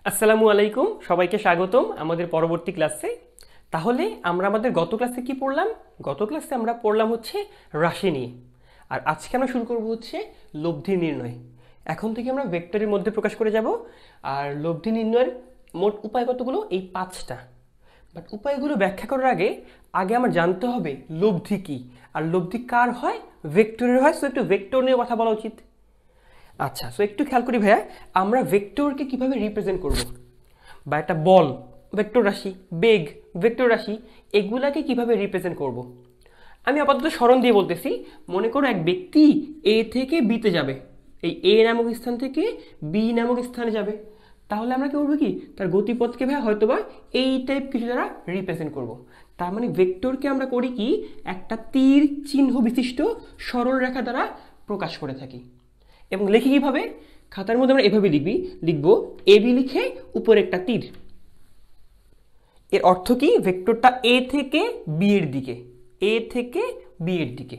আসসালামু আলাইকুম, সবাইকে স্বাগতম আমাদের পরবর্তী ক্লাসে। তাহলে আমরা আমাদের গত ক্লাসে কি পড়লাম? গত ক্লাসে আমরা পড়লাম হচ্ছে রাশি নিয়ে, আর আজকে আমরা শুরু করব হচ্ছে লব্ধি নির্ণয়। এখন থেকে আমরা ভেক্টরের মধ্যে প্রকাশ করে যাব। আর লব্ধি নির্ণয়ের মোট উপায় কতগুলো? এই 5টা। বাট উপায়গুলো ব্যাখ্যা করার আগে আমার জানতে হবে লব্ধি কি, আর লব্ধি কার হয়? ভেক্টরের হয়। সো একটু ভেক্টর নিয়ে কথা বলা উচিত। আচ্ছা, সো একটু খেয়াল করি ভাইয়া, আমরা ভেক্টরকে কিভাবে রিপ্রেজেন্ট করব, বা একটা বল ভেক্টর রাশি, বেগ ভেক্টর রাশি, এগুলাকে কিভাবে রিপ্রেজেন্ট করব। আমি আপাতত স্মরণ দিয়ে বলতেছি। মনে করো এক ব্যক্তি এ থেকে বিতে যাবে, এই এ নামক স্থান থেকে বি নামক স্থানে যাবে। তাহলে আমরা কি করবো? কি তার গতিপথকে ভাইয়া হয়তোবা এই টাইপ কিছু দ্বারা রিপ্রেজেন্ট করব। তার মানে ভেক্টরকে আমরা করি কি একটা তীর চিহ্ন বিশিষ্ট সরল রেখা দ্বারা প্রকাশ করে থাকি। এবং লিখি কিভাবে? খাতার মধ্যে আমরা এভাবে লিখবো এবি লিখে উপরে একটা তীর। এর অর্থ কি? ভেক্টরটা এ থেকে বি এর দিকে, এ থেকে বি এর দিকে।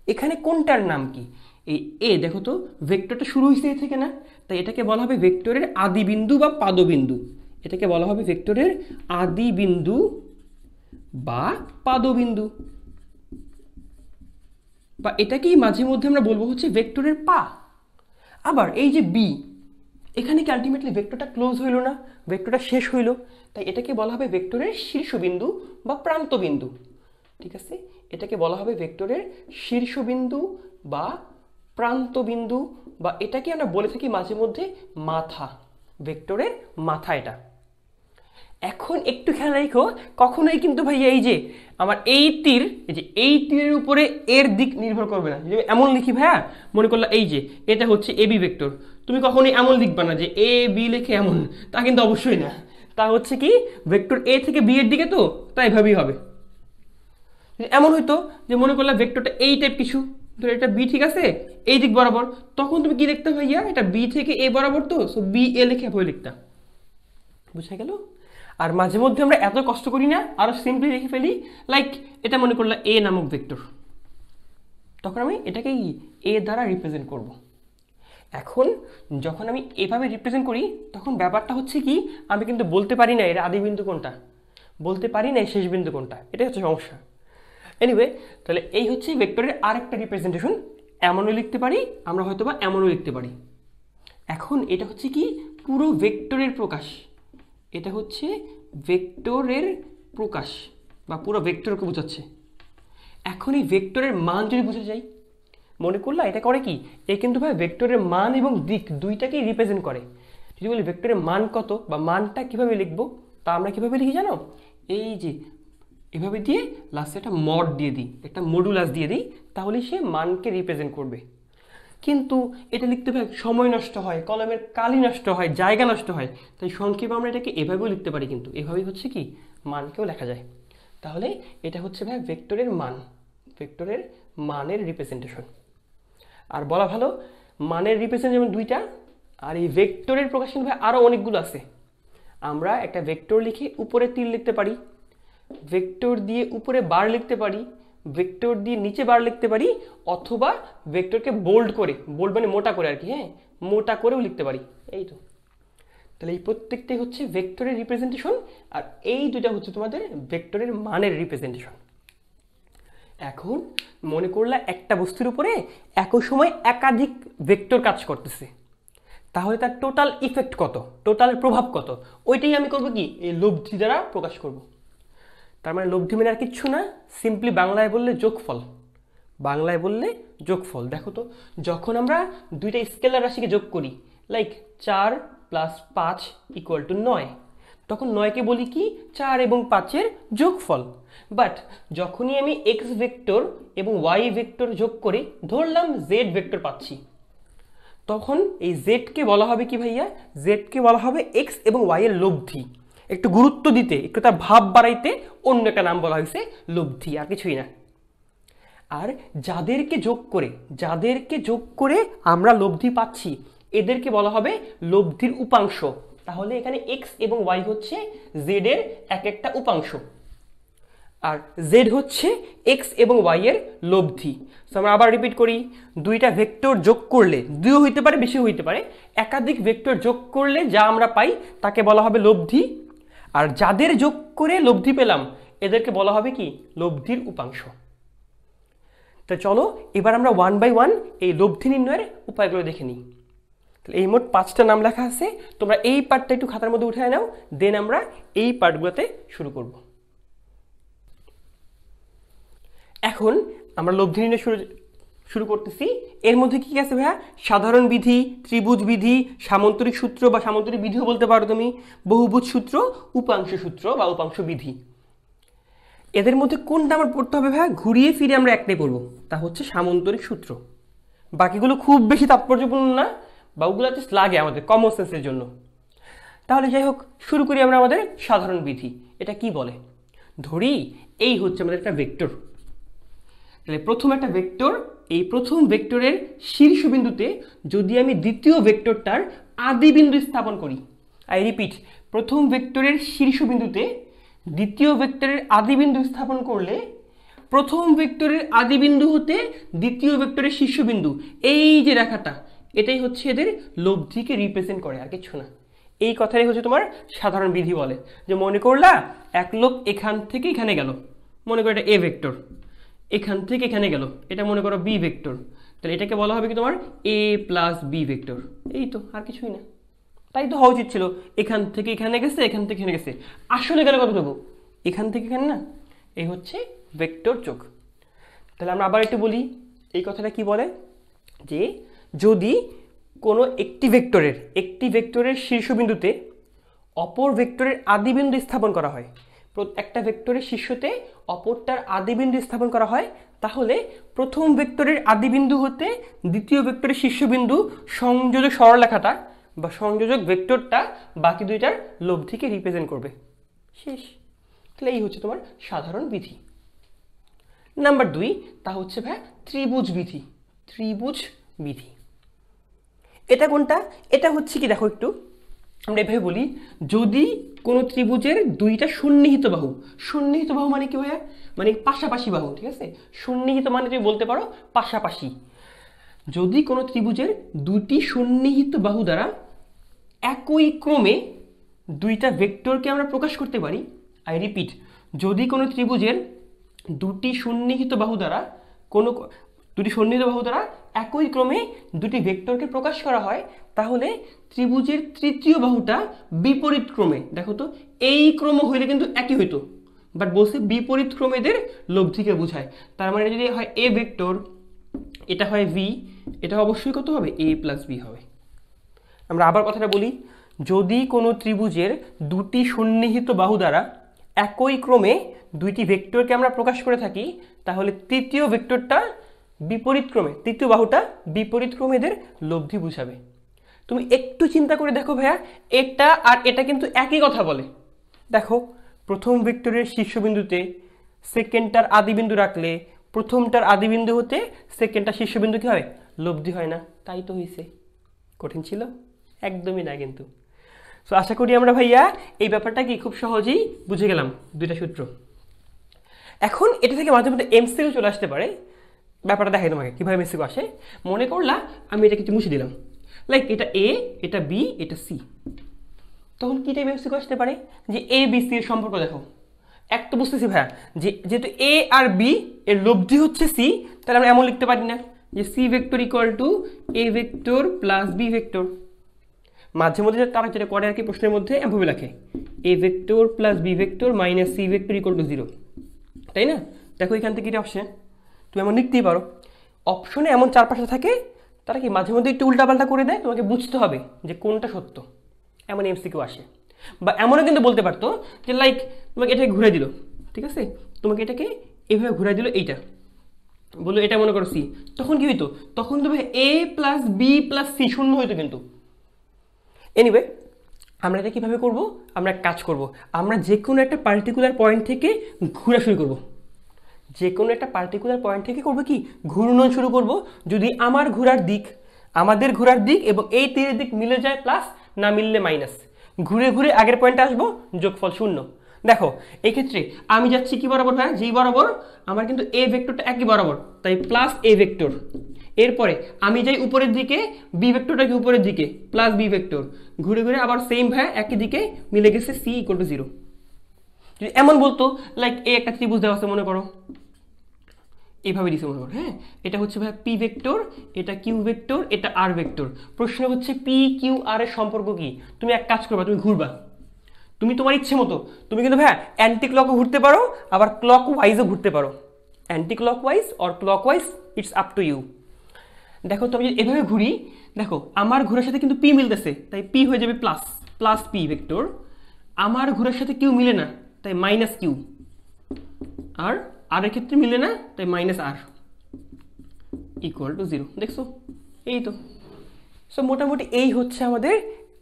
এখানে কোনটার নাম কি? এই এ, দেখো তো ভেক্টরটা শুরু হয়েছে এ থেকে না, তাই এটাকে বলা হবে ভেক্টরের আদি বিন্দু বা পাদবিন্দু। এটাকে বলা হবে ভেক্টরের আদি বিন্দু বা পাদবিন্দু, বা এটাকেই মাঝে মধ্যে আমরা বলবো হচ্ছে ভেক্টরের পা। আবার এই যে বি, এখানে কি আলটিমেটলি ভেক্টরটা ক্লোজ হইল না, ভেক্টরটা শেষ হইল, তাই এটাকে বলা হবে ভেক্টরের শীর্ষবিন্দু বা প্রান্তবিন্দু। ঠিক আছে, এটাকে বলা হবে ভেক্টরের শীর্ষবিন্দু বা প্রান্তবিন্দু, বা এটাকে আমরা বলে থাকি মাঝে মধ্যে মাথা, ভেক্টরের মাথা এটা। এখন একটু খেয়াল রাখো, কখনোই কিন্তু ভাই এই যে আমার এই তীর, এই যে এই তীরের উপরে এর দিক নির্ভর করবে না। যদি এমন লিখি ভাইয়া, মনে করলে এই যে এটা হচ্ছে এবি ভেক্টর, তুমি কখনোই এমন লিখবা না যে এ বি লিখে এমন, তা কিন্তু অবশ্যই না। তা হচ্ছে কি ভেক্টর এ থেকে বি এর দিকে, তো তাই এভাবেই হবে। এমন হইতো যে মনে করলে ভেক্টরটা এই টাইপ কিছু, ধরো এটা বি, ঠিক আছে, এই দিক বরাবর, তখন তুমি কি লিখতে ভাইয়া? এটা বি থেকে এ বরাবর, তো সো বি এ লিখে বই লিখতা। বুঝা গেল? আর মাঝে মধ্যে আমরা এত কষ্ট করি না, আরো সিম্পলি লিখে ফেলি। লাইক এটা মনে করলাম এ নামক ভেক্টর, তখন আমি এটাকে এ দ্বারা রিপ্রেজেন্ট করব। এখন যখন আমি এভাবে রিপ্রেজেন্ট করি, তখন ব্যাপারটা হচ্ছে কি আমি কিন্তু বলতে পারি না এর আদি বিন্দু কোনটা, বলতে পারি না শেষ বিন্দু কোনটা। এটাই হচ্ছে সমস্যা। এনিওয়ে, তাহলে এই হচ্ছে ভেক্টরের আরেকটা রিপ্রেজেন্টেশন। এমনও লিখতে পারি আমরা, হয়তোবা এমনও লিখতে পারি। এখন এটা হচ্ছে কি পুরো ভেক্টরের প্রকাশ, এটা হচ্ছে ভেক্টরের প্রকাশ বা পুরো ভেক্টরকে বোঝাচ্ছে। এখন এই ভেক্টরের মান যদি বুঝে যাই, মনে করলা এটা করে কি, এ কিন্তু ভাই ভেক্টরের মান এবং দিক দুইটাকেই রিপ্রেজেন্ট করে। যদি বলি ভেক্টরের মান কত বা মানটা কিভাবে লিখবো, তা আমরা কিভাবে লিখি জানো? এই যে এভাবে দিয়ে লাস্টে একটা মড দিয়ে দিই, একটা মডুলাস দিয়ে দিই, তাহলে সে মানকে রিপ্রেজেন্ট করবে। কিন্তু এটা লিখতে ভাই সময় নষ্ট হয়, কলমের কালি নষ্ট হয়, জায়গা নষ্ট হয়, তাই সংক্ষেপে আমরা এটাকে এভাবেও লিখতে পারি। কিন্তু এভাবেই হচ্ছে কি মানকেও লেখা যায়। তাহলে এটা হচ্ছে ভাই ভেক্টরের মান, ভেক্টরের মানের রিপ্রেজেন্টেশন। আর বলা ভালো মানের রিপ্রেজেন্ট যেমন দুইটা, আর এই ভেক্টরের প্রকাশ কিন্তু ভাই আরও অনেকগুলো আছে। আমরা একটা ভেক্টর লিখে উপরে তীর লিখতে পারি, ভেক্টর দিয়ে উপরে বার লিখতে পারি, ভেক্টর দিয়ে নিচে বার লিখতে পারি, অথবা ভেক্টরকে বোল্ড করে, বোল্ড মানে মোটা করে আর কি, হ্যাঁ মোটা করেও লিখতে পারি। এই তো, তাহলে এই প্রত্যেকটাই হচ্ছে ভেক্টরের রিপ্রেজেন্টেশন, আর এই দুইটা হচ্ছে তোমাদের ভেক্টরের মানের রিপ্রেজেন্টেশন। এখন মনে করলে একটা বস্তুর উপরে একই সময় একাধিক ভেক্টর কাজ করতেছে, তাহলে তার টোটাল ইফেক্ট কত, টোটাল প্রভাব কত, ওইটাই আমি করবো কি এই লব্ধি দ্বারা প্রকাশ করব। তার মানে লব্ধি মানে আর কিচ্ছু না, সিম্পলি বাংলায় বললে যোগফল, বাংলায় বললে যোগফল। দেখো তো যখন আমরা দুইটা স্কেলার রাশিকে যোগ করি, লাইক 4 + 5 = 9, তখন 9কে বলি কি 4 এবং 5-এর যোগফল। বাট যখনই আমি এক্স ভেক্টর এবং ওয়াই ভেক্টর যোগ করে ধরলাম জেড ভেক্টর পাচ্ছি, তখন এই জেডকে বলা হবে কি ভাইয়া? জেডকে বলা হবে এক্স এবং ওয়াই এর লব্ধি। একটু গুরুত্ব দিতে, একটু তার ভাব বাড়াইতে অন্য একটা নাম বলা হয়েছে লব্ধি, আর কিছুই না। আর যাদেরকে যোগ করে আমরা লব্ধি পাচ্ছি, এদেরকে বলা হবে লব্ধির উপাংশ। তাহলে এখানে এক্স এবং ওয়াই হচ্ছে জেড এর এক একটা উপাংশ। আর জেড হচ্ছে এক্স এবং ওয়াই এর লব্ধি। তো আমরা আবার রিপিট করি, দুইটা ভেক্টর যোগ করলে, দুইও হইতে পারে বেশি হইতে পারে, একাধিক ভেক্টর যোগ করলে যা আমরা পাই তাকে বলা হবে লব্ধি। আর যাদের যোগ করে লব্ধি পেলাম এদেরকে বলা হবে কি, লব্ধির উপাংশ। তো চলো এবার আমরা 1 বাই 1 এই লব্ধি নির্ণয়ের উপায়গুলো দেখে নিই। তাহলে এই মোট 5টা নাম লেখা আছে, তোমরা এই পার্টটা একটু খাতার মধ্যে উঠে নাও, দেন আমরা এই পার্টগুলোতে শুরু করব। এখন আমরা লব্ধি নির্ণয় শুরু করতেছি। এর মধ্যে কি আছে ভাইয়া? সাধারণ বিধি, ত্রিভুজ বিধি, সামন্তরিক সূত্র বা সামন্তরিক বিধিও বলতে পারো তুমি, বহুভুজ সূত্র, উপাংশ সূত্র বা উপাংশ বিধি। এদের মধ্যে কোনটা আমার পড়তে হবে ভাইয়া? ঘুরিয়ে ফিরে আমরা একটাই পড়বো, তা হচ্ছে সামন্তরিক সূত্র। বাকিগুলো খুব বেশি তাৎপর্যপূর্ণ না, বা ওগুলো জাস্ট লাগে আমাদের কমন সেন্সের জন্য। তাহলে যাই হোক, শুরু করি আমরা আমাদের সাধারণ বিধি। এটা কি বলে? ধরি এই হচ্ছে আমাদের একটা ভেক্টর। তাহলে প্রথম একটা ভেক্টর, এই প্রথম ভেক্টরের শীর্ষবিন্দুতে যদি আমি দ্বিতীয় ভেক্টরটার আদি বিন্দু স্থাপন করি, আই রিপিট, প্রথম ভেক্টরের শীর্ষবিন্দুতে দ্বিতীয় ভেক্টরের আদি বিন্দু স্থাপন করলে প্রথম ভেক্টরের আদি বিন্দু হতে দ্বিতীয় ভেক্টরের শীর্ষবিন্দু, এই যে রেখাটা, এটাই হচ্ছে এদের লব্ধিকে রিপ্রেজেন্ট করে, আর কিছু না। এই কথাই হচ্ছে তোমার সাধারণ বিধি বলে। যে মনে করলা এক লোক এখান থেকে এখানে গেল, মনে করো এটা এ ভেক্টর, এখান থেকে এখানে গেল, এটা মনে করো বি ভেক্টর, তাহলে এটাকে বলা হবে কি তোমার এ প্লাস বি ভেক্টর। এই তো, আর কিছুই না। তাই তো হওয়া উচিত ছিল, এখান থেকে এখানে গেছে, এখান থেকে এখানে গেছে, আসলে গেলে কতটুকু? এখান থেকে এখানে না, এই হচ্ছে ভেক্টর যোগ। তাহলে আমরা আবার একটু বলি, এই কথাটা কি বলে? যে যদি কোনো একটি ভেক্টরের শীর্ষবিন্দুতে অপর ভেক্টরের আদিবিন্দু স্থাপন করা হয়, একটা ভেক্টরের শীর্ষতে অপরটার আদিবিন্দু স্থাপন করা হয়, তাহলে প্রথম ভেক্টরের আদিবিন্দু হতে দ্বিতীয় ভেক্টরের শীর্ষবিন্দু সংযোজক সরলরেখাটা বা সংযোজক ভেক্টরটা বাকি দুইটার লব্ধিকে রিপ্রেজেন্ট করবে। শেষ। তাহলে এই হচ্ছে তোমার সাধারণ বিধি। নাম্বার 2, তা হচ্ছে ভাই ত্রিভুজ বিধি। ত্রিভুজ বিধি এটা কোনটা? এটা হচ্ছে কি, দেখো একটু আমরা এভাবে বলি, যদি কোনো ত্রিভুজের দুইটা সন্নিহিত বাহু, সন্নিহিত বাহু মানে কি ভাইয়া? মানে পাশাপাশি বাহু, ঠিক আছে? সন্নিহিত মানে তুমি বলতে পারো পাশাপাশি। যদি কোনো ত্রিভুজের দুটি সন্নিহিত বাহু দ্বারা একই ক্রমে দুইটা ভেক্টরকে আমরা প্রকাশ করতে পারি, আই রিপিট, যদি কোনো ত্রিভুজের দুটি সন্নিহিত বাহু দ্বারা একই ক্রমে দুটি ভেক্টরকে প্রকাশ করা হয়, তাহলে ত্রিভুজের তৃতীয় বাহুটা বিপরীত ক্রমে, দেখো তো এই ক্রম হইলে কিন্তু একই হইতো, বাট বলছে বিপরীত ক্রমেদের লব্ধিকে বোঝায়। তার মানে যদি হয় এ ভেক্টর, এটা হয় ভি, এটা অবশ্যই কত হবে? এ প্লাস বি হবে। আমরা আবার কথাটা বলি, যদি কোনো ত্রিভুজের দুটি সন্নিহিত বাহু দ্বারা একই ক্রমে দুইটি ভেক্টরকে আমরা প্রকাশ করে থাকি, তাহলে তৃতীয় ভেক্টরটা বিপরীত ক্রমে, তৃতীয় বাহুটা বিপরীত ক্রমে এদের লব্ধি বুঝাবে। তুমি একটু চিন্তা করে দেখো ভাইয়া, এটা আর এটা কিন্তু একই কথা বলে। দেখো, প্রথম ভেক্টরের শীর্ষবিন্দুতে সেকেন্ডটার আদিবিন্দু রাখলে প্রথমটার আদিবিন্দু হতে সেকেন্ডটার শীর্ষবিন্দু কি হয়? লব্ধি হয় না? তাই তো হয়েছে। কঠিন ছিল? একদমই না কিন্তু। সো আশা করি আমরা ভাইয়া এই ব্যাপারটা কি খুব সহজেই বুঝে গেলাম, দুইটা সূত্র। এখন এটা থেকে মাঝে মধ্যে এমসিকিউ চলে আসতে পারে, ব্যাপারটা দেখাই তোমাকে কিভাবে এমসিকিউ আসে। মনে করলা আমি এটা কিছু মুছে দিলাম, লাইক এটা এ, এটা বি, এটা সি, তখন কি টাইপ এমসিকিউ আসতে পারে? যে এ বি সি এর সম্পর্ক দেখো। এক তো বুঝতেছি ভাইয়া, যেহেতু এ আর বি এর লব্ধি হচ্ছে সি, তাহলে আমরা এমন লিখতে পারি না যে C vector equal to A vector plus B vector. মাঝে মধ্যে তারা যেটা করে আর কি, প্রশ্নের মধ্যে এমভাবে লেখে A vector plus B vector minus C vector equal to 0, তাই না? দেখো এখান থেকে এটা অপশন, তুমি এমন লিখতেই পারো। অপশনে এমন 4-5টা থাকে, তারা কি মাঝে মধ্যে একটু উল্টাপাল্টা করে দেয়, তোমাকে বুঝতে হবে যে কোনটা সত্য। এমন এমসিকিউ আসে। বা এমনও কিন্তু বলতে পারতো যে লাইক তোমাকে এটাকে ঘুরে দিল, ঠিক আছে, তোমাকে এটাকে এভাবে ঘুরে দিল, এইটা বললো এটা মনে করো সি, তখন কি হইতো? তখন তো ভাই এ প্লাস বি প্লাস সি শূন্য হইতো কিন্তু। এনিওয়ে, আমরা এটা কীভাবে করবো? আমরা কাজ করব, আমরা যে কোনো একটা পার্টিকুলার পয়েন্ট থেকে ঘোরা শুরু করব। যে কোনো একটা পার্টিকুলার পয়েন্ট থেকে করবো কি, ঘূর্ণন শুরু করব। যদি আমাদের ঘোরার দিক এবং এই তীরের দিক মিলে যায় প্লাস, না মিললে মাইনাস, ঘুরে ঘুরে আগের পয়েন্টে আসবো, যোগফল 0। দেখো এই ক্ষেত্রে আমি যাচ্ছি কি বরাবর, হ্যাঁ জি বরাবর, আমার কিন্তু এ ভেক্টরটা একই বরাবর, তাই প্লাস এ ভেক্টর। এরপরে আমি যাই উপরের দিকে, বি ভেক্টরটা কি উপরের দিকে, প্লাস বি ভেক্টর, ঘুরে ঘুরে আবার সেম ভাই একই দিকে মিলে গেছে, সি ইকুয়াল টু 0। যদি এমন বলতো লাইক এ একটা ত্রিভুজ দেওয়া আছে মনে করো, এইভাবে দিছে মনে করো, হ্যাঁ এটা হচ্ছে ভাই পি ভেক্টর, এটা কিউ ভেক্টর, এটা আর ভেক্টর। প্রশ্ন হচ্ছে পি কিউ আর এর সম্পর্ক কি? তুমি এক কাজ করবা, তুমি ঘুরবা, তুমি তোমার ইচ্ছে মতো, তুমি কিন্তু ভাইয়া অ্যান্টি ক্লকও ঘুরতে পারো, আবার ক্লক ওয়াইজও ঘুরতে পারো, anti clockwise or clockwise, it's up to you. দেখো তো আমি যদি এভাবে ঘুরি, দেখো আমার ঘোরার সাথে কিন্তু পি মিলতেছে, তাই পি হয়ে যাবে প্লাস প্লাস পি ভেক্টর। আমার ঘোরার সাথে কিউ মিলে না, তাই মাইনাস কিউ, আর আর এর ক্ষেত্রে মিলে না, তাই মাইনাস আর ইকুয়াল টু 0। দেখছো, এই তো। সো মোটামুটি এই হচ্ছে আমাদের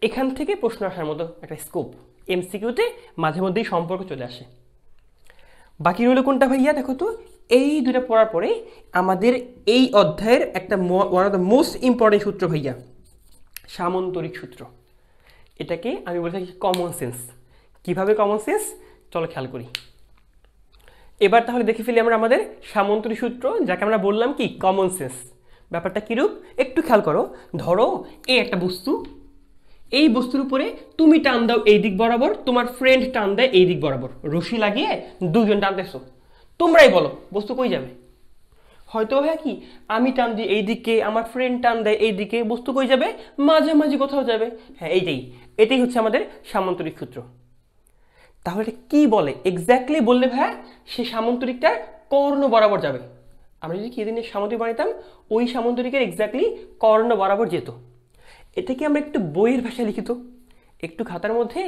এখান থেকে প্রশ্ন আসার মতো একটা স্কোপ। এমসিকিউতে মাঝে মধ্যেই সম্পর্ক চলে আসে। বাকি রইল কোনটা ভাইয়া? দেখো তো, এই দুটো পড়ার পরে আমাদের এই অধ্যায়ের একটা one of the most important সূত্র ভাইয়া, সামন্তরিক সূত্র। এটাকে আমি বলে থাকি কমন সেন্স। কিভাবে কমন সেন্স? চলো খেয়াল করি। এবার তাহলে দেখে ফেলি আমরা আমাদের সামন্তরিক সূত্র, যাকে আমরা বললাম কি কমন সেন্স। ব্যাপারটা কিরূপ একটু খেয়াল করো। ধরো এই একটা বস্তু, এই বস্তুর উপরে তুমি টান দাও এই দিক বরাবর, তোমার ফ্রেন্ড টান দেয় এই দিক বরাবর, রশি লাগিয়ে দুজন টানতেছো। তোমরাই বলো বস্তু কই যাবে? হয়তো হ্যাঁ কি আমি টান দিই এই দিকে, আমার ফ্রেন্ড টান দেয় এই দিকে, বস্তু কই যাবে? মাঝামাঝি কোথাও যাবে। হ্যাঁ এটাই হচ্ছে আমাদের সামন্তরিক সূত্র। তাহলে এটা কি বলে এক্স্যাক্টলি বললে ভাইয়া, সে সামন্তরিকটার কর্ণ বরাবর যাবে। আমরা যদি কি দিনের সামন্তরিক বানাইতাম, ওই সামন্তরিকের এক্স্যাক্টলি কর্ণ বরাবর যেত। এটাকে আমরা একটু বইয়ের ভাষায় লিখিত, একটু খাতার মধ্যে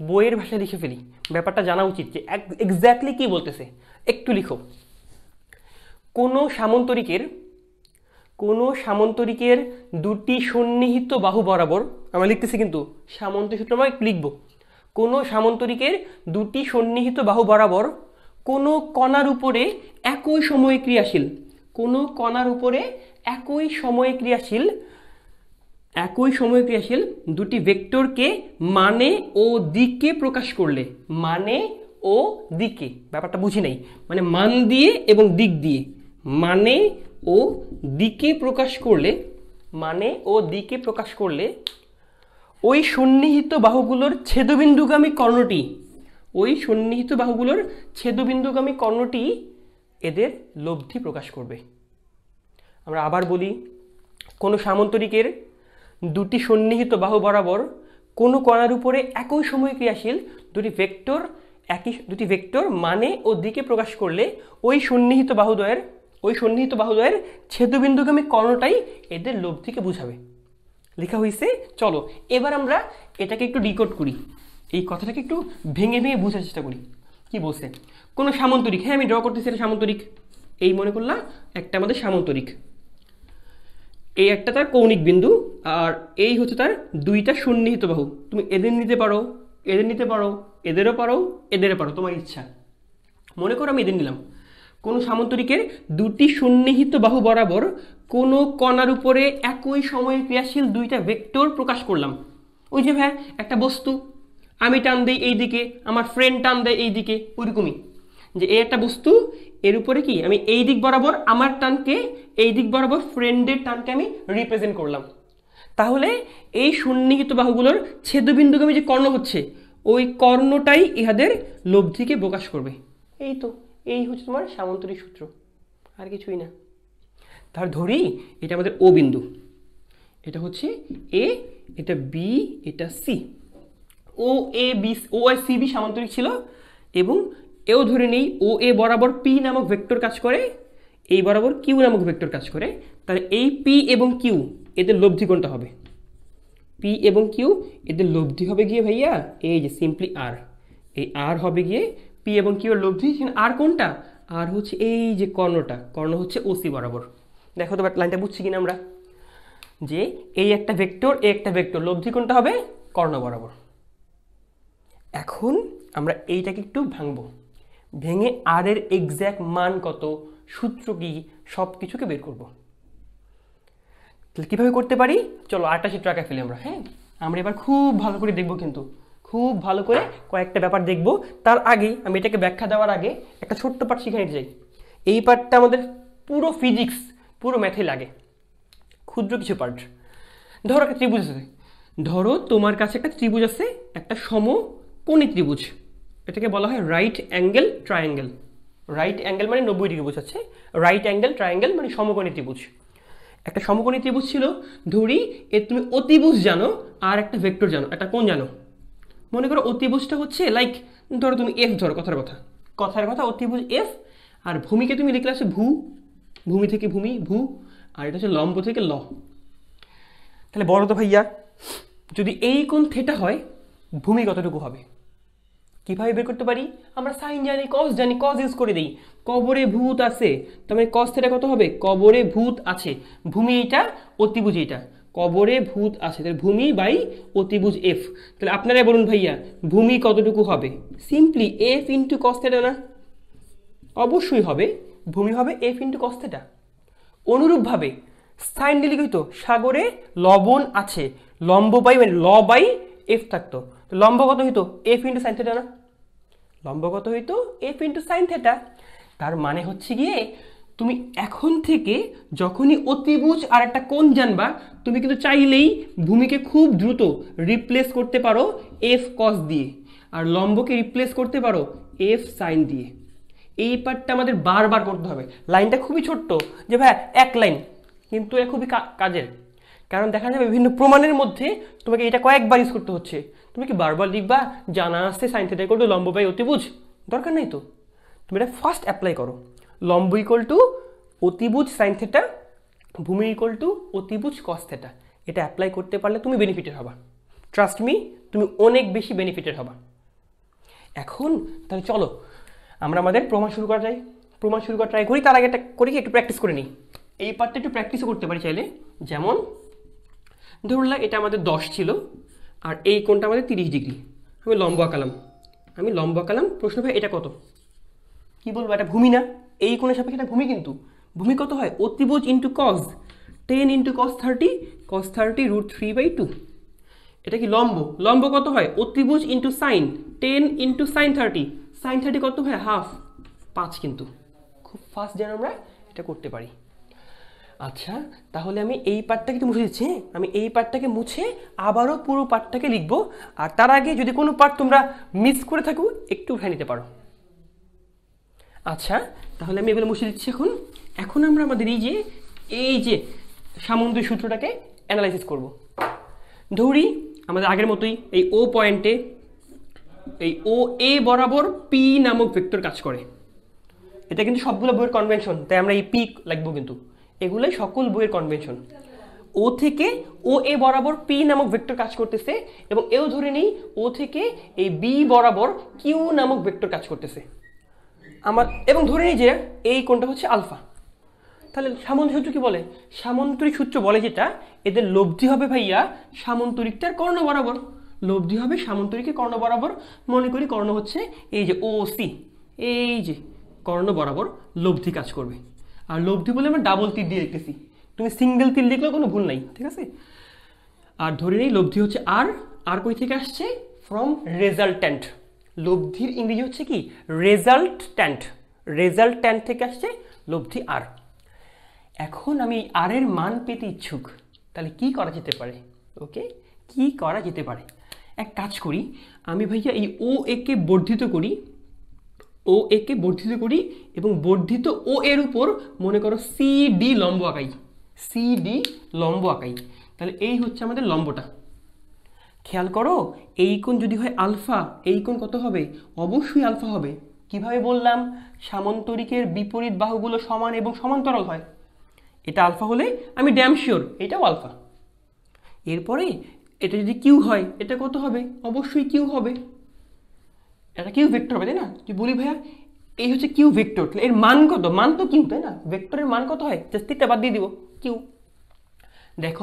বইয়ের ভাষায় লিখে ফেলি, ব্যাপারটা জানা উচিত যে এক্স্যাক্টলি কি বলতেছে। একটু লিখো, কোনো সামন্তরিকের দুটি সন্নিহিত বাহু বরাবর, আমরা লিখতেছি কিন্তু সামন্তরিক সূত্র আমরা লিখবো, কোনো সামন্তরিকের দুটি সন্নিহিত বাহু বরাবর কোনো কণার উপরে একই সময়ে ক্রিয়াশীল, কোনো কণার উপরে একই সময়ে ক্রিয়াশীল দুটি ভেক্টরকে মানে ও দিকে প্রকাশ করলে, মানে ও দিকে, ব্যাপারটা বুঝি নাই, মানে মান দিয়ে এবং দিক দিয়ে, মানে ও দিকে প্রকাশ করলে, ওই সন্নিহিত বাহুগুলোর ছেদবিন্দুগামী কর্ণটি এদের লব্ধি প্রকাশ করবে। আমরা আবার বলি, কোনো সামন্তরিকের দুটি সন্নিহিত বাহু বরাবর কোনো কণার উপরে একই সময়ে ক্রিয়াশীল দুটি ভেক্টর মানে ও দিকে প্রকাশ করলে ওই সন্নিহিত বাহুদ্বয়ের ছেদবিন্দুগামী কর্ণটাই এদের লব্ধিকে বুঝাবে। লেখা হয়েছে। চলো এবার আমরা এটাকে একটু ডিকোড করি, এই কথাটাকে একটু ভেঙে ভেঙে বোঝার চেষ্টা করি। কি বলছে? কোনো সামন্তরিক, হ্যাঁ আমি ড্র করতেছি এটা সামন্তরিক, এই মনে করলাম একটা আমাদের সামন্তরিক, এই একটা তার কৌণিক বিন্দু, আর এই হচ্ছে তার দুইটা সন্নিহিত বাহু। তুমি এদের নিতে পারো, এদেরও পারো, তোমার ইচ্ছা। মনে করো আমি এদের নিলাম। কোনো সামন্তরিকের দুটি সন্নিহিত বাহু বরাবর কোনো কণার উপরে একই সময়ে ক্রিয়াশীল দুইটা ভেক্টর প্রকাশ করলাম। ওই যে ভাই একটা বস্তু, আমি টান দেই এই দিকে, আমার ফ্রেন্ড টান দেয় এই দিকে, ওইরকমই যে এই একটা বস্তু, এর উপরে কি আমি এই দিক বরাবর আমার টানকে, এই দিক বরাবর ফ্রেন্ডের টানকে আমি রিপ্রেজেন্ট করলাম। তাহলে এই সন্নিহিত বাহুগুলোর ছেদবিন্দুগামী যে কর্ণ হচ্ছে, ওই কর্ণটাই ইহাদের লব্ধিকে প্রকাশ করবে। এই হচ্ছে তোমার সামন্তরিক সূত্র, আর কিছুই না। তাহলে ধরি এটা আমাদের ও বিন্দু, এটা হচ্ছে এ, এটা বি, এটা সি। ও আর সি বি সামান্তরিক ছিল, এবং এও ধরে নেই ও এ বরাবর পি নামক ভেক্টর কাজ করে, এই বরাবর কিউ নামক ভেক্টর কাজ করে। তাহলে এই পি এবং কিউ এদের লব্ধি কোনটা হবে? পি এবং কিউ এদের লব্ধি হবে গিয়ে ভাইয়া এই যে সিম্পলি আর, এই আর হবে গিয়ে পি এবং কিউ এর লব্ধি। আর কোনটা? আর হচ্ছে এই যে কর্ণ হচ্ছে ওসি বরাবর। দেখো তো লাইনটা বুঝছি কিনা আমরা, যে এই একটা ভেক্টর লব্ধি কোনটা হবে? কর্ণ বরাবর। এখন আমরা এইটাকে একটু ভাঙবো, ভেঙে আর এর এক্স্যাক্ট মান কত, সূত্র কি, সব কিছুকে বের করব। কিভাবে করতে পারি? চলো আরেকটা চিত্র আঁকা ফেলি আমরা। হ্যাঁ আমরা এবার খুব ভালো করে দেখবো, কিন্তু খুব খুব ভালো করে কয়েকটা ব্যাপার দেখব। তার আগে আমি এটাকে ব্যাখ্যা দেওয়ার আগে একটা ছোট্ট পার্ট শিখে নিতে চাই। এই পার্টটা আমাদের পুরো ফিজিক্স পুরো ম্যাথে লাগে, ক্ষুদ্র কিছু পার্ট। ধরো একটা ত্রিভুজ আছে, ধরো তোমার কাছে একটা ত্রিভুজ আছে, একটা সমকোণী ত্রিভুজ, এটাকে বলা হয় right angle triangle. Right angle মানে 90 ডিগ্রি বোঝাচ্ছে, রাইট অ্যাঙ্গেল ট্রায়াঙ্গেল মানে সমকোণী ত্রিভুজ। একটা সমকোণী ত্রিভুজ ছিল, ধরি এর তুমি অতিভুজ জানো আর একটা ভেক্টর জানো, একটা কোণ জানো। মনে করো অতিভুজটা হচ্ছে লাইক, ধরো তুমি এফ ধরো, কথার কথা অতিভুজ এফ, আর ভূমিকে তুমি লিখলে আছে ভূ, ভূমি থেকে ভূমি ভূ, আর এটা হচ্ছে লম্ব থেকে ল। তাহলে বলো তো ভাইয়া, যদি এই কোণ থিটা হয় ভূমি কতটুকু হবে? কিভাবে বের করতে পারি? আমরা সাইন জানি, কজ ইউজ করে দিই। কবরে ভূত আছে, তার মানে কস থিটা কত হবে? কবরে ভূত আছে, ভূমি এইটা, অতিভুজ এইটা, কবরে ভূত আছে, তাহলে ভূমি বাই অতিভুজ এফ। তাহলে আপনারাই বলুন ভাইয়া, ভূমি কতটুকু হবে? Simply F into cos theta না? অবশ্যই হবে, ভূমি হবে এফ ইন্টু কস থিটা। অনুরূপভাবে সাইন দিলে কি হতো? সাগরে লবণ আছে, লম্ব বাই মানে ল বাই এফ থাকতো, লম্ব কত হইতো? এফ ইন্টু সাইন থিটা না? লম্ব কত হইতো? F into sine theta. তার মানে হচ্ছে গিয়ে তুমি এখন থেকে যখনই অতিভুজ আর একটা কোণ জানবা, তুমি কিন্তু চাইলেই ভূমিকে খুব দ্রুত রিপ্লেস করতে পারো এফ কস দিয়ে, আর লম্বকে রিপ্লেস করতে পারো এফ সাইন দিয়ে। এই পার্টটা আমাদের বারবার করতে হবে। লাইনটা খুবই ছোট্ট, যে ভাই এক লাইন, কিন্তু এটা খুবই কাজের, কারণ দেখা যাবে বিভিন্ন প্রমাণের মধ্যে তোমাকে এটা কয়েকবার ইউজ করতে হচ্ছে। তুমি কি বারবার লিখবা জানা আসছে সাইন থিটা ইকুয়াল টু লম্ব বাই অতিভুজ? দরকার নেই তো, তুমি এটা ফার্স্ট অ্যাপ্লাই করো। লম্ব ইকুয়াল টু অতিভুজ সাইন থিটা, ভূমি ইকুয়াল টু অতিভুজ কস থিটা। এটা অ্যাপ্লাই করতে পারলে তুমি বেনিফিটেড হবা, ট্রাস্ট মি, তুমি অনেক বেশি বেনিফিটেড হবা। এখন তাহলে চলো আমরা আমাদের প্রমাণ শুরু করা ট্রাই করি। তার আগে করি কি একটু প্র্যাকটিস করে নিই। এই পার্টটা একটু প্র্যাকটিসও করতে পারি চাইলে। যেমন ধরলাম এটা আমাদের 10 ছিল, আর এই কোণটা আমাদের 30 ডিগ্রি। আমি লম্ব আঁকালাম, প্রশ্ন ভাই এটা কত? কি বলবো, এটা ভূমি না? এই কোণের সাপেক্ষে এটা ভূমি, কিন্তু ভূমি কত হয়? অতিভুজ ইন্টু কস, 10 ইন্টু কস 30 √3/2। এটা কি লম্ব কত হয়? অতিভুজ ইন্টু সাইন, 10 ইন্টু সাইন 30 কত হয়? হাফ, 5। কিন্তু খুব ফাস্ট যেন আমরা এটা করতে পারি। আচ্ছা, তাহলে আমি এই পার্টটাকে তো মুছে দিচ্ছি, আমি এই পার্টটাকে মুছে আবারও পুরো পার্টটাকে লিখবো। আর তার আগে যদি কোনো পার্ট তোমরা মিস করে থাকো একটু উঠাই নিতে পারো। আচ্ছা, তাহলে আমি এগুলো মুছে দিচ্ছি। এখন আমরা আমাদের এই যে সামুদ্রিক সূত্রটাকে অ্যানালাইসিস করব। ধরি আমাদের আগের মতোই এই ও পয়েন্টে, এই ও এ বরাবর পি নামক ভেক্টর কাজ করে। এটা কিন্তু সবগুলো বইয়ের কনভেনশন, তাই আমরা এই পি লিখবো, কিন্তু এগুলোই সকল বইয়ের কনভেনশন। ও থেকে ও এ বরাবর পি নামক ভেক্টর কাজ করতেছে, এবং এও ধরে নিই ও থেকে এই বি বরাবর কিউ নামক ভেক্টর কাজ করতেছে এবং ধরে নিই যে এই কোণটা হচ্ছে আলফা। তাহলে সামন্তরিক সূত্র কি বলে? সামন্তরিক সূত্র বলে যেটা, এদের লব্ধি হবে ভাইয়া সামন্তরিকটার কর্ণ বরাবর। লব্ধি হবে সামন্তরিকের কর্ণ বরাবর। মনে করি কর্ণ হচ্ছে এই যে ও সি, এই যে কর্ণ বরাবর লব্ধি কাজ করবে। আর লব্ধি বলে আমরা ডাবল তীর দিয়ে লিখতেছি, তুমি সিঙ্গেল তীর লিখলেও কোনো ভুল নাই, ঠিক আছে? আর ধরে নেই লব্ধি হচ্ছে আর কই থেকে আসছে? From resultant. লব্ধির ইংরেজি হচ্ছে কি? রেজাল্ট্যান্ট থেকে আসছে লব্ধি আর। এখন আমি আর এর মান পেতে ইচ্ছুক, তাহলে কি করা যেতে পারে? ওকে, কি করা যেতে পারে? এক কাজ করি, আমি ভাইয়া এই ও একে বর্ধিত করি, এবং বর্ধিত ও এর উপর মনে করো সিডি লম্ব আঁকাই। তাহলে এই হচ্ছে আমাদের লম্বটা। খেয়াল করো, এই কোণ যদি হয় আলফা, এই কোণ কত হবে? অবশ্যই আলফা হবে। কিভাবে বললাম? সামন্তরিকের বিপরীত বাহুগুলো সমান এবং সমান্তরাল হয়। এটা আলফা হলে আমি ড্যাম শিওর এটাও আলফা। এরপরে এটা যদি কিউ হয়, এটা কত হবে? অবশ্যই কিউ হবে। এটা কিউ ভেক্টর হবে, তাই না? তুই বলি ভাইয়া এই হচ্ছে কিউ ভেক্টর, এর মান কত? মান তো কিউ, তাই না? ভেক্টরের মান কত হয়? জাস্ট তীরটা বাদ দিয়ে দিব, কিউ। দেখো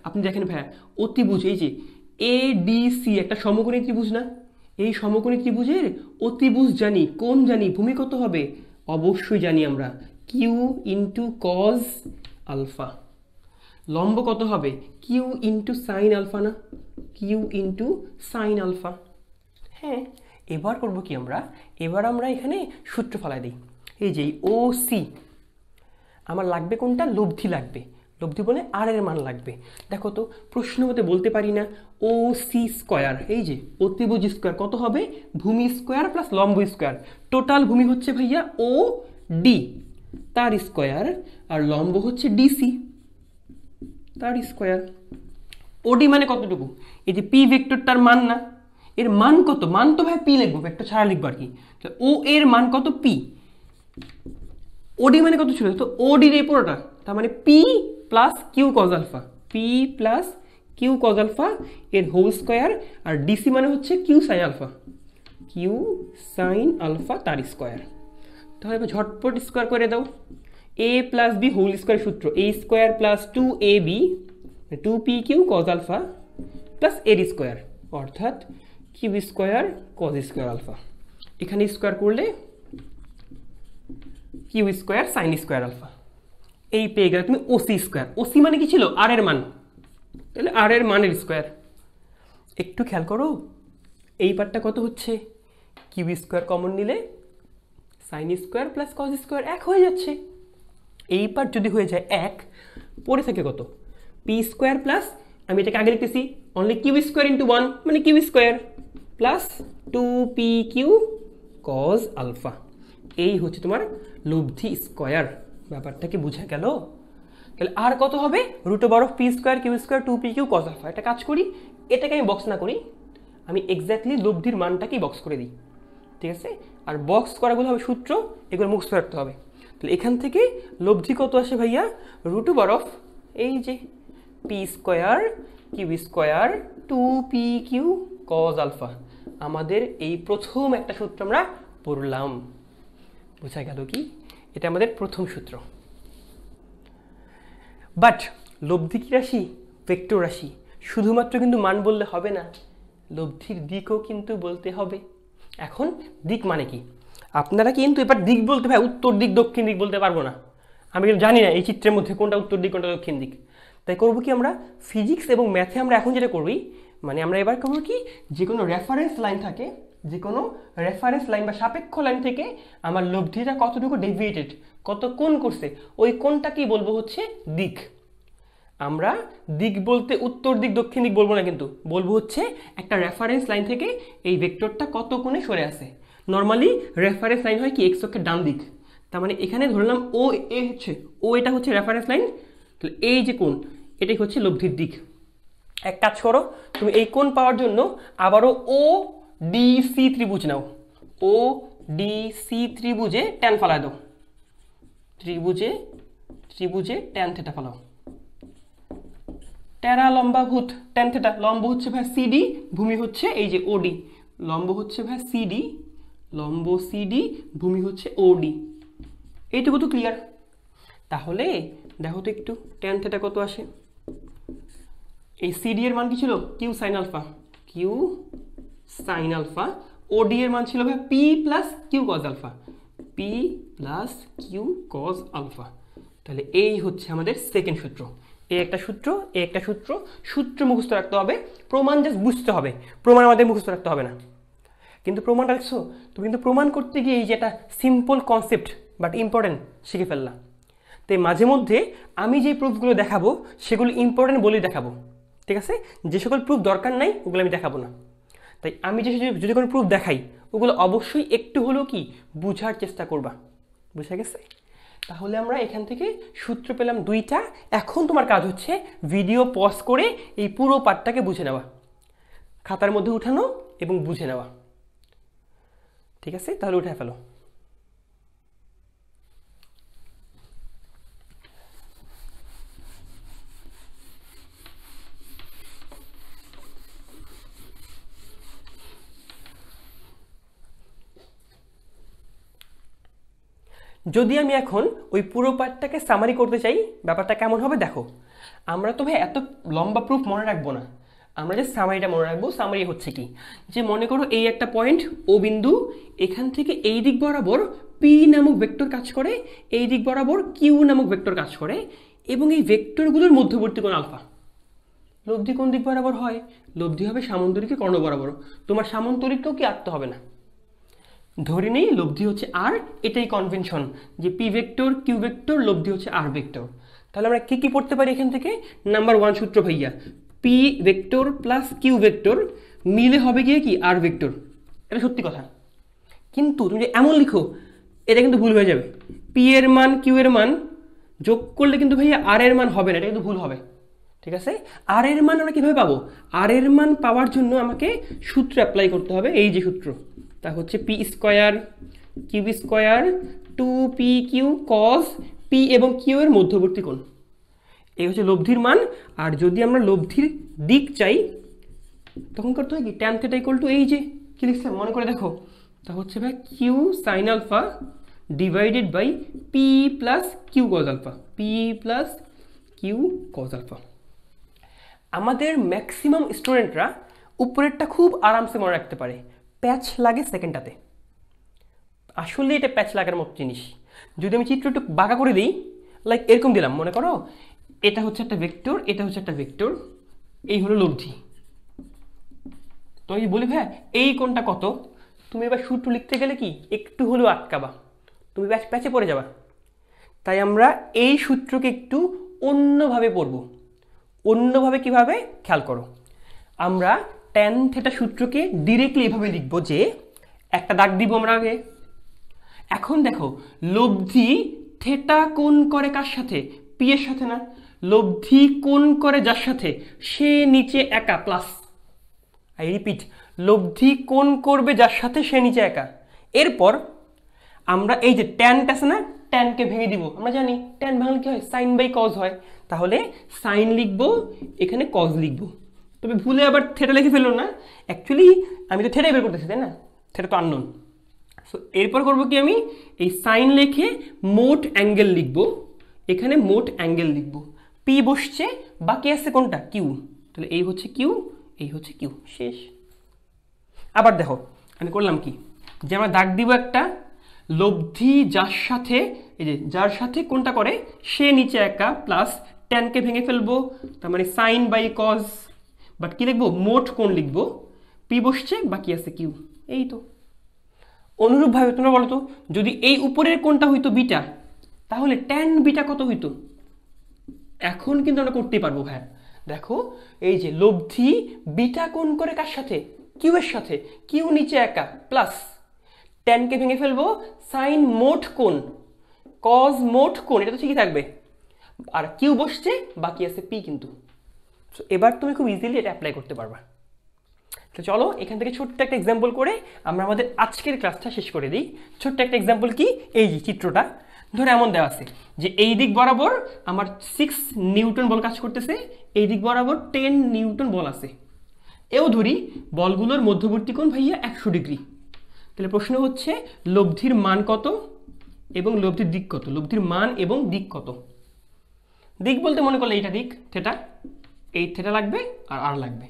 আপনি দেখেন ভাইয়া, অতিভুজ এই যে এ ডি সি একটা সমকোণী ত্রিভুজ না? এই সমকোণী ত্রিভুজের অতিভুজ জানি, কোণ জানি, ভূমি কত হবে? অবশ্যই জানি আমরা, কিউ ইন্টু কজ আলফা। লম্ব কত হবে? কিউ ইন্টু সাইন আলফা না? Q into sine alpha. হ্যাঁ, এবার করব কি আমরা, এবার আমরা এখানে সূত্র ফেলাই দিই। এই যে ও সি, আমার লাগবে কোনটা, লব্ধি লাগবে, লব্ধি বলে আর এর মান লাগবে। দেখো তো প্রশ্ন মতে বলতে পারি না ও সি স্কোয়ার, এই যে অতিভুজ স্কোয়ার কত হবে, ভূমি স্কোয়ার প্লাস লম্ব স্কোয়ার, টোটাল ভূমি হচ্ছে ভাইয়া ও ডি তার স্কোয়ার, আর লম্ব হচ্ছে ডিসি তার স্কোয়ার। ওডি মানে কতটুকু, এই যে পি ভেক্টরটার মান না, এর মান কত, মান তো ভাই পি লিখবো, ভেক্টর ছাড়া লিখবো আর কি। ও এর মান কত, পি। ওডি মানে কত ছিল, তো ওডির এই পুরোটা, তার মানে P plus Q cos alpha, P plus Q cos alpha এর হোল স্কোয়ার, আর ডিসি মানে হচ্ছে Q sine alpha, Q sine alpha তার স্কোয়ার। তাহলে এবার ঝটপট স্কোয়ার করে দাও, A plus B whole square সূত্র, A square plus 2ab 2pq cos alpha plus এর স্কোয়ার, অর্থাৎ Q square cos square alpha. এখানে স্কোয়ার করলে Q square sine square alpha, এই পেয়ে গেলে তুমি ওসি স্কোয়ার। ওসি মানে কি ছিল, আর এর মান, তাহলে আর এর মানের স্কোয়ার। একটু খেয়াল করো এই পার্টটা কত হচ্ছে, কিউ স্কোয়ার কমন নিলে sine square plus cos square এক হয়ে যাচ্ছে। এই পার্ট যদি হয়ে যায় এক, পড়ে থাকে কত, পি স্কোয়ার প্লাস, আমি এটাকে আগে লিখতেছি অনলি কিউ স্কোয়ার ইন্টু 1 মানে Q square plus 2pq cos alpha. এই হচ্ছে তোমার লব্ধি স্কোয়ার। ব্যাপারটা কি বোঝা গেল? তাহলে আর কত হবে, root over of P square Q square 2pq cos alpha. একটা কাজ করি, এটাকে আমি বক্স না করি, আমি এক্স্যাক্টলি লব্ধির মানটাকেই বক্স করে দিই, ঠিক আছে? আর বক্স করাগুলো হবে সূত্র, এগুলো মুখস্থ রাখতে হবে। তাহলে এখান থেকে লব্ধি কত আসে ভাইয়া, রুট ওভার অফ এই যে P square Q square 2pq cos alpha. আমাদের এই প্রথম একটা সূত্র আমরা পড়লাম, বোঝা গেল কি? এটা আমাদের প্রথম সূত্র। বাট লব্ধি কি রাশি, ভেক্টর রাশি, শুধুমাত্র কিন্তু মান বললে হবে না, লব্ধির দিকও কিন্তু বলতে হবে। এখন দিক মানে কি, আপনারা কিন্তু এবার দিক বলতে ভাই উত্তর দিক দক্ষিণ দিক বলতে পারবো না, আমি কিন্তু জানি না এই চিত্রের মধ্যে কোনটা উত্তর দিক কোনটা দক্ষিণ দিক। তাই করবো কি, আমরা ফিজিক্স এবং ম্যাথে আমরা এখন যেটা করবি, মানে আমরা এবার করবো কি, যে কোনো রেফারেন্স লাইন থাকে, যে কোনো রেফারেন্স লাইন বা সাপেক্ষ লাইন থেকে আমার লব্ধিটা কতটুকু ডেভিয়েটেড, কত কোণ করছে, ওই কোণটাকেই বলবো হচ্ছে দিক। আমরা দিক বলতে উত্তর দিক দক্ষিণ দিক বলবো না, কিন্তু বলবো হচ্ছে একটা রেফারেন্স লাইন থেকে এই ভেক্টরটা কত কোণে সরে আসে। নর্মালি রেফারেন্স লাইন হয় কি এক্স অক্ষের ডান দিক, তার মানে এখানে ধরলাম ও এ হচ্ছে, ও এটা হচ্ছে রেফারেন্স লাইন, তাহলে এই যে কোণ এটাই হচ্ছে লব্ধির দিক। এক কাজ করো, তুমি এই কোণ পাওয়ার জন্য আবারও ও ডি সি ত্রিভুজ নাও, ও ডি সি ত্রিভুজে ট্যান ফালায় দাও, ত্রিভুজে ত্রিভুজে ট্যান থেটা ফালাও, ট্যারা লম্বা ভূত ট্যান থেটা, লম্ব হচ্ছে ভাই সিডি, ভূমি হচ্ছে এই যে ওডি, লম্ব হচ্ছে ভাই সিডি, লম্ব সিডি, ভূমি হচ্ছে ওডি। এইটুকু তো ক্লিয়ার। তাহলে দেখো তো একটু ট্যান থেটা কত আসে, এই সিডি এর মান কি ছিল, Q sine alpha, Q sine alpha, OD এর মান ছিল ভাই P plus Q cos alpha, P plus Q cos alpha. তাহলে এই হচ্ছে আমাদের সেকেন্ড সূত্র। এই একটা সূত্র, এই একটা সূত্র, সূত্র মুখস্থ রাখতে হবে, প্রমাণ জাস্ট বুঝতে হবে, প্রমাণ আমাদের মুখস্থ রাখতে হবে না। কিন্তু প্রমাণ রাখছো তুমি, কিন্তু প্রমাণ করতে গিয়ে এই যে একটা সিম্পল কনসেপ্ট বাট ইম্পর্টেন্ট শিখে ফেললাম। তাই মাঝে মধ্যে আমি যে প্রুফগুলো দেখাবো সেগুলো ইম্পর্টেন্ট বলেই দেখাবো, ঠিক আছে? যে সকল প্রুফ দরকার নাই ওগুলো আমি দেখাবো না। তাই আমি যদি কোনো প্রুফ দেখাই ওগুলো অবশ্যই একটু হলেও কি বুঝার চেষ্টা করবা, বুঝা গেছে? তাহলে আমরা এখান থেকে সূত্র পেলাম দুইটা। এখন তোমার কাজ হচ্ছে ভিডিও পজ করে এই পুরো পার্টটাকে বুঝে নেওয়া, খাতার মধ্যে উঠানো এবং বুঝে নেওয়া, ঠিক আছে? তাহলে উঠে ফেলো। যদি আমি এখন ওই পুরো পার্টটাকে সামারি করতে চাই, ব্যাপারটা কেমন হবে দেখো। আমরা তো ভাই এত লম্বা প্রুফ মনে রাখবো না, আমরা যে সামারিটা মনে রাখবো। সামারি হচ্ছে কি, যে মনে করো এই একটা পয়েন্ট ও বিন্দু, এখান থেকে এই দিক বরাবর পি নামক ভেক্টর কাজ করে, এই দিক বরাবর কিউ নামক ভেক্টর কাজ করে, এবং এই ভেক্টরগুলোর মধ্যবর্তী কোণ আলফা। লব্ধি কোন দিক বরাবর হয়? লব্ধি হবে সামান্তরিকে কর্ণ বরাবর। তোমার সামান্তরিককেও কি আঁকতে হবে না, ধরে নেই লব্ধি হচ্ছে আর, এটাই কনভেনশন যে পি ভেক্টর কিউ ভেক্টর লব্ধি হচ্ছে আর ভেক্টর। তাহলে আমরা কি কি পড়তে পারি এখান থেকে? নাম্বার 1 সূত্র ভাইয়া, P vector plus Q vector মিলে হবে গিয়ে কি আর ভেক্টর। এটা সত্যি কথা, কিন্তু তুমি যে এমন লিখো এটা কিন্তু ভুল হয়ে যাবে। পি এর মান কিউ এর মান যোগ করলে কিন্তু ভাইয়া আর এর মান হবে না, এটা কিন্তু ভুল হবে। ঠিক আছে, আর এর মান আমরা কিভাবে পাবো? আর এর মান পাওয়ার জন্য আমাকে সূত্র অ্যাপ্লাই করতে হবে, এই যে সূত্র, তা হচ্ছে P square Q square 2p Q cos P এবং কিউ এর মধ্যবর্তী কোণ। এই হচ্ছে লব্ধির মান। আর যদি আমরা লব্ধির দিক চাই তখন করতে হয় কি, ট্যান থিটা ইকুয়াল টু এই যে কি লিখছে মনে করে দেখো, তা হচ্ছে ভাই Q sine alpha divided by P plus Q cos alpha, P plus Q cos alpha. আমাদের ম্যাক্সিমাম স্টুডেন্টরা উপরেরটা খুব আরামসে মনে রাখতে পারে, প্যাচ লাগে সেকেন্ডটাতে। আসলে এটা প্যাচ লাগার মতো জিনিস। যদি আমি চিত্র একটু বাঁকা করে দিই, লাইক এরকম দিলাম, মনে করো এটা হচ্ছে একটা ভেক্টর, এটা হচ্ছে একটা ভেক্টর, এই হলো লব্ধি। তো আমি বলি ভাই এই কোণটা কত, তুমি এবার সূত্র লিখতে গেলে কি একটু হলেও আটকাবা, তুমি প্যাচে পড়ে যাবা। তাই আমরা এই সূত্রকে একটু অন্যভাবে পড়ব। অন্যভাবে কিভাবে খেয়াল করো, আমরা ট্যান থিটা সূত্রকে ডিরেক্টলি এভাবে লিখব যে একটা দাগ দিব আমরা আগে। এখন দেখো লব্ধি থিটা কোণ করে কার সাথে? পি এর সাথে না, লব্ধি কোণ করে যার সাথে সে নিচে একা প্লাস, আই রিপিট, লব্ধি কোণ করবে যার সাথে সে নিচে একা। এরপর আমরা এই যে ট্যানটা আছে না, ট্যানকে ভেঙে দিব। আমরা জানি ট্যান ভাঙলে কি হয়, সাইন বাই কজ হয়। তাহলে সাইন লিখবো, এখানে কজ লিখবো। তবে ভুলে আবার থেটা লিখে ফেললো না, অ্যাকচুয়ালি আমি তো থেটাই বের করতেছি তাই না, থেটা তো আননোন। সো এরপর করবো কি, আমি এই সাইন লিখে মোট অ্যাঙ্গেল লিখবো, এখানে মোট অ্যাঙ্গেল লিখবো। পি বসছে, বাকি আছে কোনটা? কিউ। তাহলে এই হচ্ছে কিউ, এই হচ্ছে কিউ, শেষ। আবার দেখো আমি করলাম কি, যে আমরা দাগ দিব একটা, লব্ধি যার সাথে, এই যে যার সাথে কোনটা করে সে নিচে একা প্লাস ট্যানকে ভেঙে ফেলবো, তার মানে সাইন বাই কজ, বাট কি লিখবো? মোট কোণ লিখবো। পি বসছে, বাকি আছে কিউ, এই তো। অনুরূপভাবে তোমরা বলো তো, যদি এই উপরের কোণটা হইতো বিটা, তাহলে ট্যান বিটা কত হইতো? এখন কিন্তু আমরা করতেই পারবো ভাই। দেখো এই যে লব্ধি বিটা কোণ করে কার সাথে? কিউ এর সাথে, কিউ নিচে একা প্লাস ট্যানকে ভেঙে ফেলবো, সাইন মোট কোণ, কজ মোট কোণ, এটা তো ঠিকই থাকবে, আর কিউ বসছে, বাকি আছে পি কিন্তু। এবার তুমি খুব ইজিলি এটা অ্যাপ্লাই করতে পারবা। তো চলো এখান থেকে ছোট্ট একটা এক্সাম্পল করে আমরা আমাদের আজকের ক্লাসটা শেষ করে দিই। ছোট্ট একটা এক্সাম্পল কি, এই যে চিত্রটা ধরে এমন দেওয়া আছে যে এই দিক বরাবর আমার 6 নিউটন বল কাজ করতেছে, এই দিক বরাবর 10 নিউটন বল আছে। এও ধরি বলগুলোর মধ্যবর্তী কোণ ভাইয়া 100 ডিগ্রি। তাহলে প্রশ্ন হচ্ছে লব্ধির মান কত এবং লব্ধির দিক কত? লব্ধির মান এবং দিক কত? দিক বলতে মনে করলে এইটা দিক থেটা, এই থেটা লাগবে আর আর লাগবে।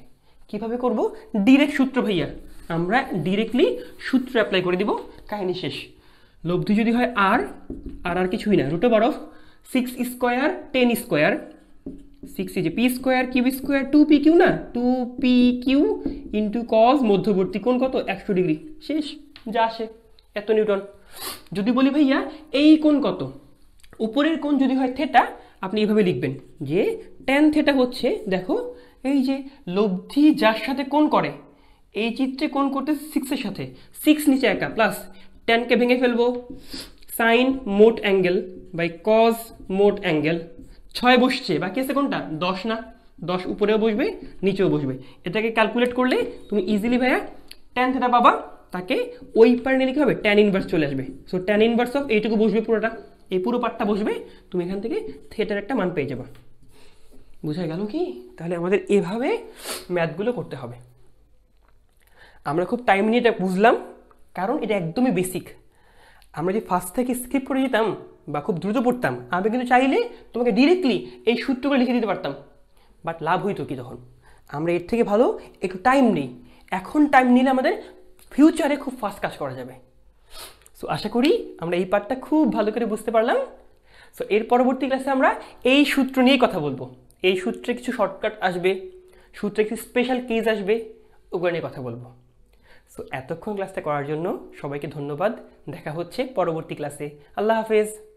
কিভাবে করব? ডিরেক্ট সূত্র ভাইয়া, আমরা ডিরেক্টলি সূত্র অ্যাপ্লাই করে দিব, কাহিনী শেষ। লব্ধি যদি হয় আর, আর কিছুই না, root over of 6 square 10 square, 6 যে P square Q square 2p Q না, 2p কিউ ইন্টু কজ মধ্যবর্তী কোণ কত? 100 ডিগ্রি, শেষ। যা আসে এত নিউটন। যদি বলি ভাইয়া এই কোণ কত, উপরের কোণ যদি হয় থেটা, আপনি এইভাবে লিখবেন যে ট্যান থেটা হচ্ছে, দেখো এই যে লব্ধি যার সাথে কোণ করে, এই চিত্রে কোণ করতে 6 এর সাথে, 6 নিচে একা প্লাস ট্যানকে ভেঙে ফেলবো, সাইন মোট অ্যাঙ্গেল বাই কজ মোট অ্যাঙ্গেল, 6 বসছে, বাকি আছে কোনটা? 10 না, 10 উপরেও বসবে নিচেও বসবে। এটাকে ক্যালকুলেট করলে তুমি ইজিলি ভাইয়া ট্যান থেটা পাবা, তাকে ওই পারে নিলে কি হবে? ট্যান ইনভার্স চলে আসবে। সো ট্যান ইনভার্স অফ এইটুকু বসবে পুরোটা, এই পুরো পার্টটা বসবে, তুমি এখান থেকে থেটার একটা মান পেয়ে যাবে। বুঝা গেল কি? তাহলে আমাদের এভাবে ম্যাথগুলো করতে হবে। আমরা খুব টাইম নিয়ে এটা বুঝলাম, কারণ এটা একদমই বেসিক। আমরা যে ফার্স্ট থেকে স্কিপ করে যেতাম বা খুব দ্রুত পড়তাম, আমি কিন্তু চাইলে তোমাকে ডিরেক্টলি এই সূত্রগুলো লিখে দিতে পারতাম, বাট লাভ হইতো কি তখন? আমরা এর থেকে ভালো একটু টাইম নিই। এখন টাইম নিলে আমাদের ফিউচারে খুব ফাস্ট কাজ করা যাবে। সো আশা করি আমরা এই পার্টটা খুব ভালো করে বুঝতে পারলাম। সো এর পরবর্তী ক্লাসে আমরা এই সূত্র নিয়েই কথা বলবো। এই সূত্রে কিছু শর্টকাট আসবে, সূত্রে একটি স্পেশাল কেস আসবে, ওগুলো নিয়ে কথা বলবো। সো এতক্ষণ ক্লাসটা করার জন্য সবাইকে ধন্যবাদ। দেখা হচ্ছে পরবর্তী ক্লাসে। আল্লাহ হাফেজ।